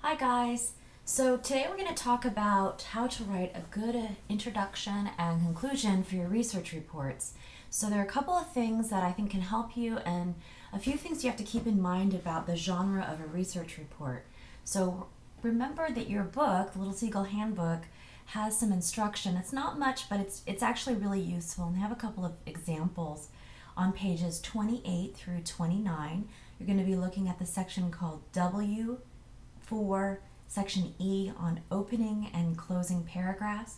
Hi guys. So today we're going to talk about how to write a good introduction and conclusion for your research reports. So there are a couple of things that I think can help you and a few things you have to keep in mind about the genre of a research report. So remember that your book, the Little Seagull Handbook, has some instruction. It's not much, but it's actually really useful, and I have a couple of examples on pages 28 through 29. You're going to be looking at the section called W for section E on opening and closing paragraphs.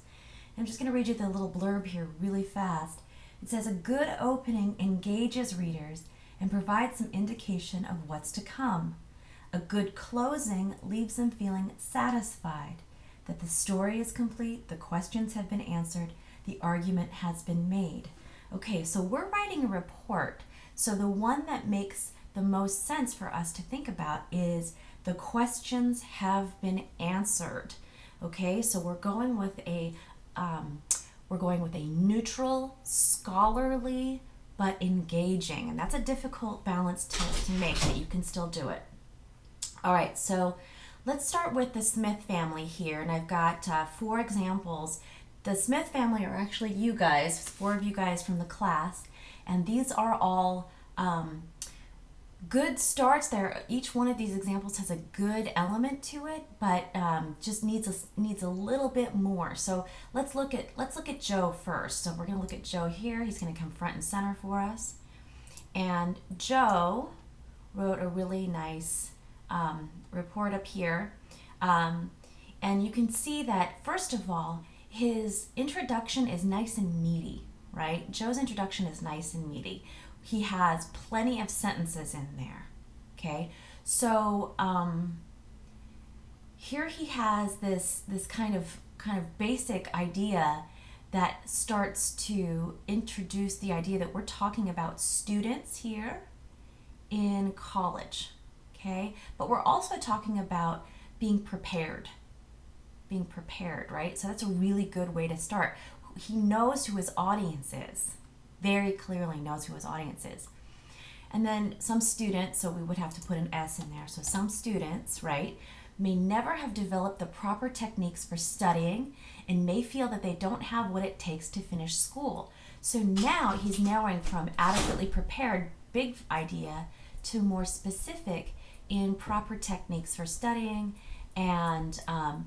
I'm just going to read you the little blurb here really fast. It says, a good opening engages readers and provides some indication of what's to come. A good closing leaves them feeling satisfied that the story is complete, the questions have been answered, the argument has been made. Okay, so we're writing a report. So the one that makes the most sense for us to think about is the questions have been answered. Okay, so we're going with a neutral, scholarly, but engaging, and that's a difficult balance to make, but you can still do it. All right, so let's start with the Smith family here, and I've got 4 examples. The Smith family are actually you guys, 4 of you guys from the class, and these are all good starts there. Each one of these examples has a good element to it, but just needs a little bit more. So let's look at Joe first. So we're going to look at Joe here. He's going to come front and center for us. And Joe wrote a really nice report up here, and you can see that first of all, his introduction is nice and meaty. Right? Joe's introduction is nice and meaty. He has plenty of sentences in there. Okay, so here he has this kind of basic idea that starts to introduce the idea that we're talking about students here in college. Okay, but we're also talking about being prepared, right? So that's a really good way to start. He knows who his audience is, very clearly knows who his audience is. And then some students, so we would have to put an S in there. So some students, right, may never have developed the proper techniques for studying and may feel that they don't have what it takes to finish school. So now he's narrowing from adequately prepared, big idea, to more specific in proper techniques for studying and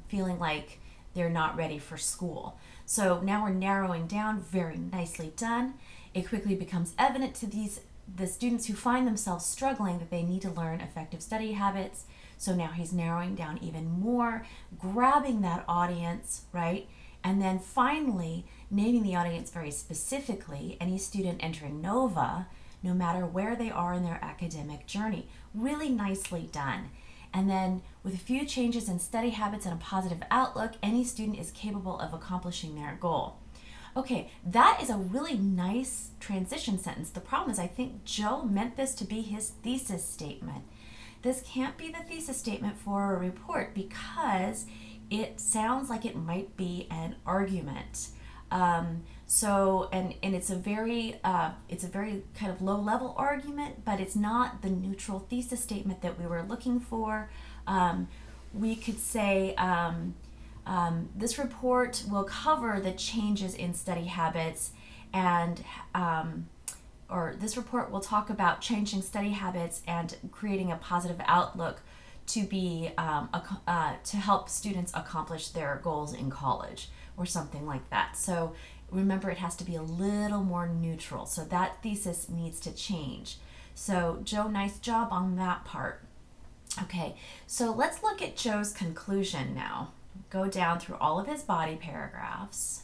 feeling like they're not ready for school. So now we're narrowing down, very nicely done. It quickly becomes evident to the students who find themselves struggling that they need to learn effective study habits. So now he's narrowing down even more, grabbing that audience, right? And then finally naming the audience very specifically, any student entering NOVA, no matter where they are in their academic journey. Really nicely done. And then with a few changes in study habits and a positive outlook, any student is capable of accomplishing their goal. Okay, that is a really nice transition sentence. The problem is I think Joe meant this to be his thesis statement. This can't be the thesis statement for a report because it sounds like it might be an argument. And it's a very kind of low level argument, but it's not the neutral thesis statement that we were looking for. We could say this report will cover the changes in study habits and or this report will talk about changing study habits and creating a positive outlook to be to help students accomplish their goals in college or something like that. So remember, it has to be a little more neutral. So that thesis needs to change. So Joe, nice job on that part. Okay, so let's look at Joe's conclusion now. Go down through all of his body paragraphs.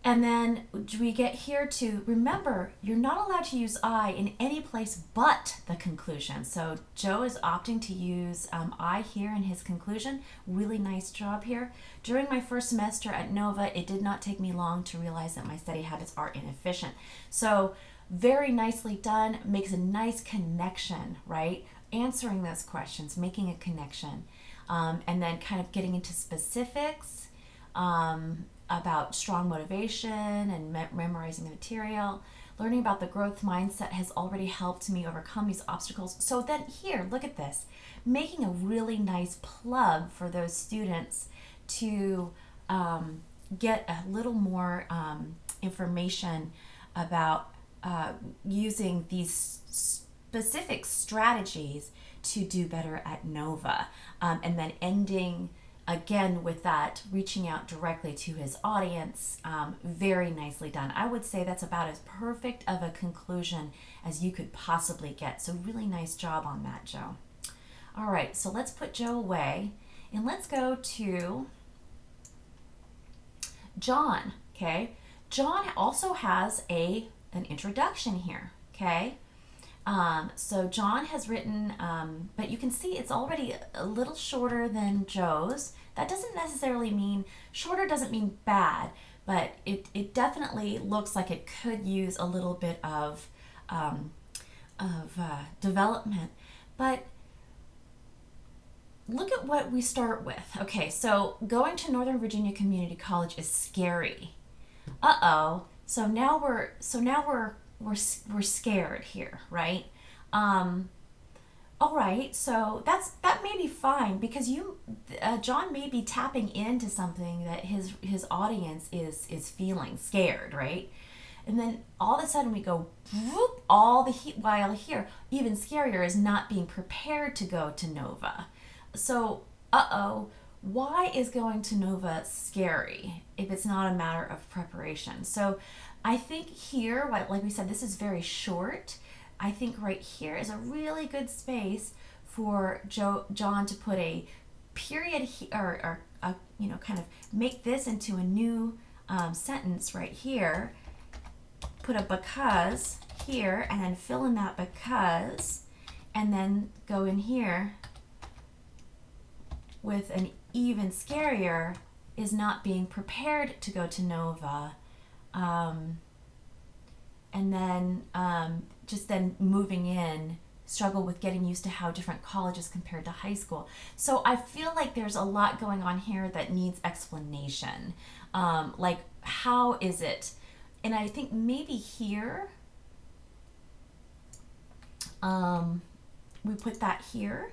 And then we get here to, remember, you're not allowed to use I in any place but the conclusion. So Joe is opting to use I here in his conclusion. Really nice job here. During my first semester at NOVA, it did not take me long to realize that my study habits are inefficient. So very nicely done, makes a nice connection, right? Answering those questions, making a connection. And then kind of getting into specifics. About strong motivation and memorizing the material. Learning about the growth mindset has already helped me overcome these obstacles. So then here, look at this. Making a really nice plug for those students to get a little more information about using these specific strategies to do better at NOVA. And then ending again with that, reaching out directly to his audience. Very nicely done. I would say that's about as perfect of a conclusion as you could possibly get. So really nice job on that, Joe. All right, so let's put Joe away and let's go to John, okay? John also has an introduction here, okay? So John has written, but you can see it's already a little shorter than Joe's. That doesn't necessarily mean, shorter doesn't mean bad, but it definitely looks like it could use a little bit of development. But look at what we start with. Okay, so going to Northern Virginia Community College is scary. Uh-oh. So now we're scared here, right? All right, so that may be fine because John may be tapping into something that his audience is feeling scared, right? And then all of a sudden we go whoop, all the heat, while here even scarier is not being prepared to go to NOVA. So why is going to NOVA scary if it's not a matter of preparation? So I think here, like we said, this is very short. I think right here is a really good space for John to put a period or kind of make this into a new sentence right here. Put a because here and then fill in that because and then go in here with an even scarier is not being prepared to go to NOVA. And then just then moving in, struggle with getting used to how different colleges compared to high school. So I feel like there's a lot going on here that needs explanation. Like, how is it? And I think maybe here, we put that here,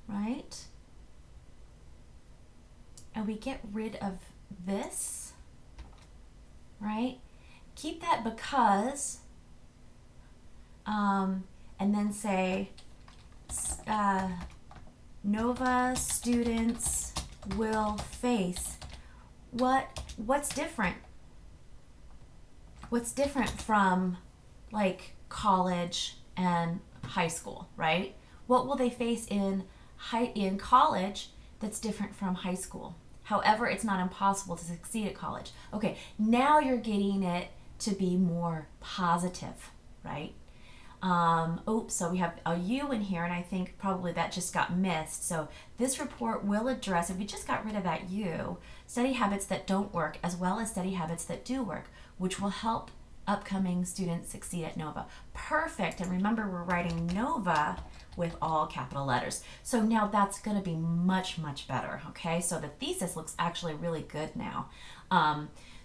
right? And we get rid of this, right? Keep that because, and then say, NOVA students will face what's different? What's different from like college and high school, right? What will they face in college that's different from high school? However, it's not impossible to succeed at college. Okay, now you're getting it to be more positive, right? So we have a U in here, and I think probably that just got missed. So this report will address, if we just got rid of that U, study habits that don't work as well as study habits that do work, which will help upcoming students succeed at NOVA. Perfect, and remember we're writing NOVA with all capital letters. So now that's gonna be much, much better, okay? So the thesis looks actually really good now.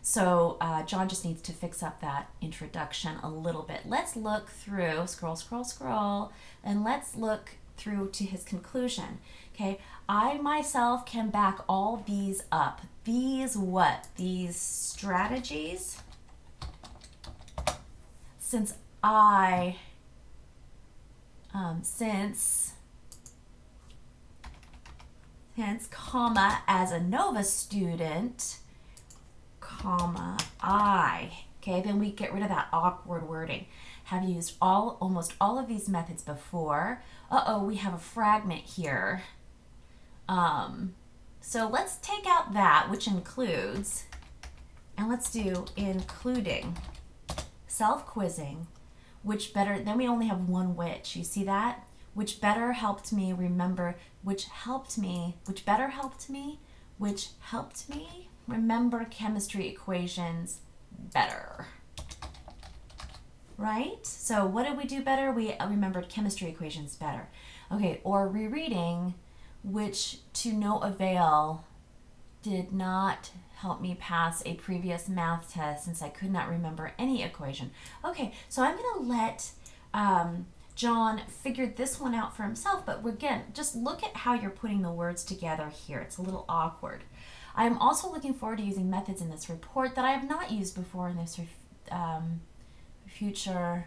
So John just needs to fix up that introduction a little bit. Let's look through, scroll, and let's look through to his conclusion. Okay, I myself can back all these up. These strategies, since comma, as a NOVA student, comma, okay, then we get rid of that awkward wording. Have used almost all of these methods before. We have a fragment here. So let's take out that, which includes, and let's do including self-quizzing, then we only have one which, you see that? Which better helped me remember, which helped me remember chemistry equations better. Right? So what did we do better? We remembered chemistry equations better. Okay, or rereading, which to no avail did not help me pass a previous math test since I could not remember any equation. Okay, so I'm going to let John figure this one out for himself, but again, just look at how you're putting the words together here. It's a little awkward. I am also looking forward to using methods in this report that I have not used before in this future.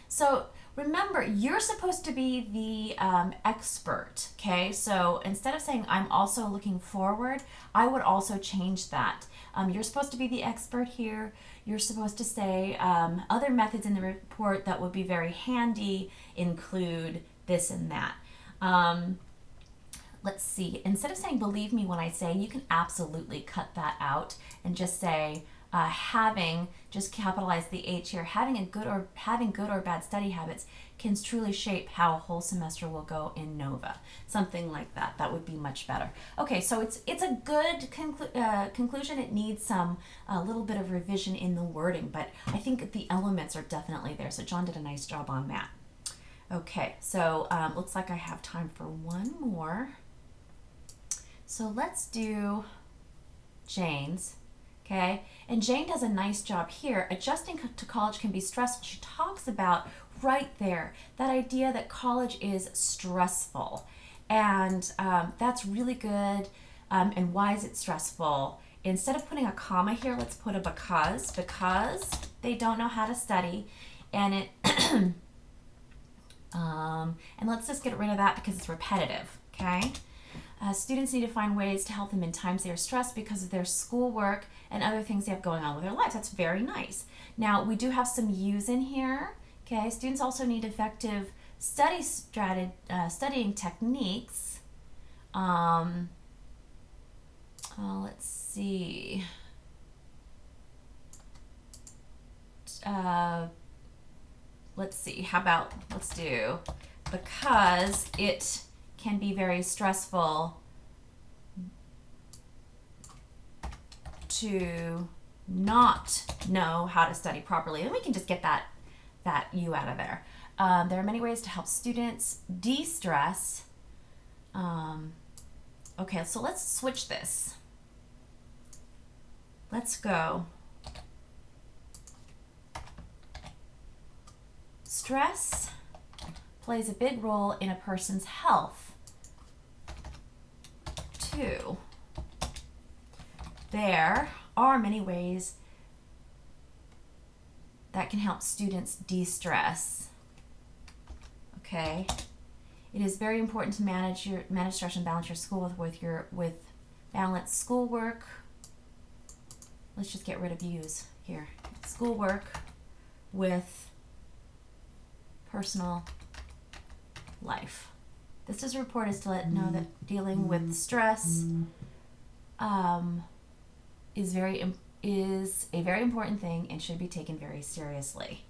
So remember, you're supposed to be the expert, okay? So instead of saying I'm also looking forward, I would also change that. You're supposed to be the expert here. You're supposed to say other methods in the report that would be very handy include this and that. Let's see. Instead of saying believe me when I say, you can absolutely cut that out and just say having, just capitalize the H here, having good or bad study habits can truly shape how a whole semester will go in Nova. Something like that. That would be much better. Okay, so it's a good conclusion. It needs a little bit of revision in the wording, but I think the elements are definitely there. So John did a nice job on that. Okay, so looks like I have time for one more. So let's do Jane's. Okay, and Jane does a nice job here. Adjusting to college can be stressful. She talks about right there that idea that college is stressful, and that's really good. And why is it stressful? Instead of putting a comma here, let's put a because they don't know how to study, and it and let's just get rid of that because it's repetitive. Okay. Students need to find ways to help them in times they are stressed because of their schoolwork and other things they have going on with their lives. That's very nice. Now, we do have some U's in here. Okay, students also need effective studying techniques. Let's see. Let's see. How about, let's do because it can be very stressful to not know how to study properly. And we can just get that U out of there. There are many ways to help students de-stress. Okay, so let's switch this. Let's go. Stress plays a big role in a person's health. Two, there are many ways that can help students de-stress. Okay, it is very important to manage stress and balance your school with balanced schoolwork. Let's just get rid of U's here. Schoolwork with personal life. This report is to let know that dealing with stress is a very important thing and should be taken very seriously.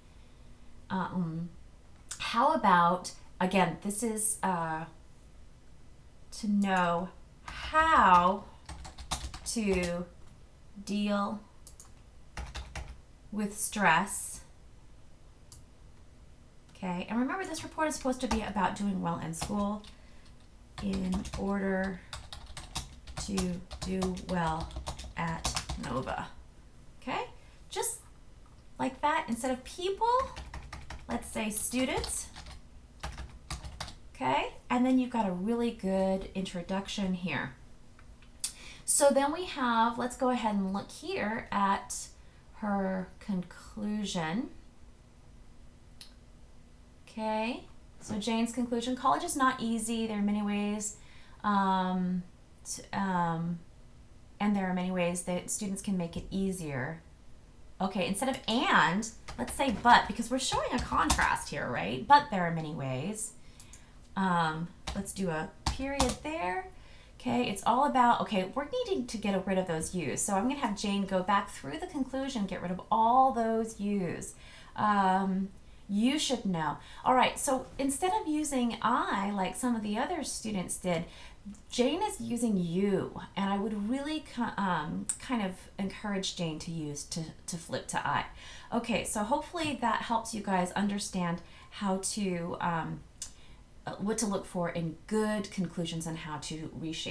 How about, again, this is to know how to deal with stress. Okay, and remember this report is supposed to be about doing well in school in order to do well at Nova. Okay, just like that. Instead of people, let's say students. Okay, and then you've got a really good introduction here. So then we have, let's go ahead and look here at her conclusion. Okay, so Jane's conclusion, college is not easy. There are many ways, and there are many ways that students can make it easier. Okay, instead of and, let's say but, because we're showing a contrast here, right? But there are many ways. Let's do a period there. Okay, it's all about, okay, we're needing to get rid of those U's. So I'm going to have Jane go back through the conclusion, get rid of all those U's. You should know. All right, so instead of using I, like some of the other students did, Jane is using you, and I would really kind of encourage Jane to flip to I. Okay, so hopefully that helps you guys understand how to, what to look for in good conclusions and how to reshape